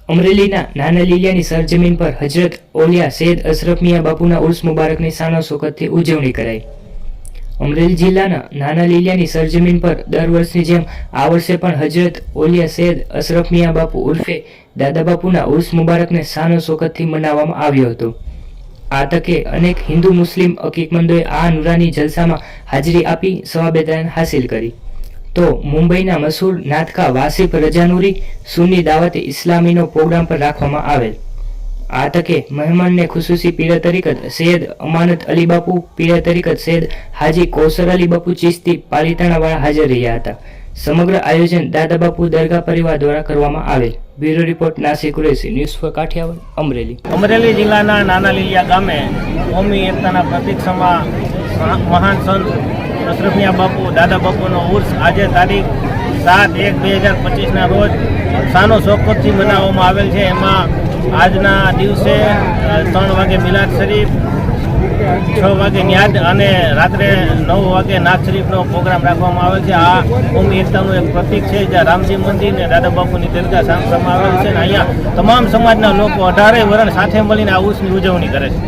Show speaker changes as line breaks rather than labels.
અમરેલીના નાના લીલિયાની સરજમીન પર હજરત ઓલિયા સૈયદ અશરફ મિયા બાપુના ઉર્સ મુબારકની શાનો શોકતથી ઉજવણી કરાઈ। અમરેલી જિલ્લાના નાના લીલિયાની સરજમીન પર દર વર્ષની જેમ આ વર્ષે પણ હજરત ઓલિયા સૈયદ અશરફ મિયા બાપુ ઉર્ફે દાદા બાપુના ઉર્સ મુબારકને શાનો શોકતથી મનાવવામાં આવ્યો હતો। આ તકે અનેક હિન્દુ મુસ્લિમ અકીકમંદોએ આ નુરાની જલસામાં હાજરી આપી સવાબેદાન હાસિલ કરી। તો મુંબઈના મશહૂર નાતખા વાસિફ રજાનુરી સુન્ની દાવતે ઇસ્લામીનો પ્રોગ્રામ પર રાખવામાં આવેલ। આ તકે મહેમાનને ખુસૂસી પીર તરીકત સૈયદ અમાનત અલી બાપુ, પીર તરીકત સૈયદ હાજી કૌસર અલી બાપુ ચિશ્તી પાલીતાણાવાળા હાજર રહ્યા હતા। સમગ્ર આયોજન દાદા બાપુ દરગાહ પરિવાર દ્વારા કરવામાં આવેલ। Bureau report Nasir Qureshi, news for Kathiawad, Amreli.
Amreli જિલ્લાના નાના લીલિયા ગામે કોમી એકતાના પ્રતીક સમા મહાન સંત અશરફ મિયા બાપુ દાદા બાપુનો ઉર્સ આજે તારીખ 7/1/2025ના રોજ શાનો શોકતથી મનાવવામાં આવેલ છે। એમાં આજના દિવસે 3 વાગે મિલાદ શરીફ, 6 વાગે ન્યાદ અને રાત્રે 9 વાગે નાત શરીફનો પ્રોગ્રામ રાખવામાં આવેલ છે। આ કોમી એકતાનું એક પ્રતીક છે જ્યાં રામજી મંદિર ને દાદા બાપુની દરગાહ સાંકળવામાં આવેલ છે અને અહીંયા તમામ સમાજના લોકો 18 વર્ષ સાથે મળીને આ ઉર્સની ઉજવણી કરે છે।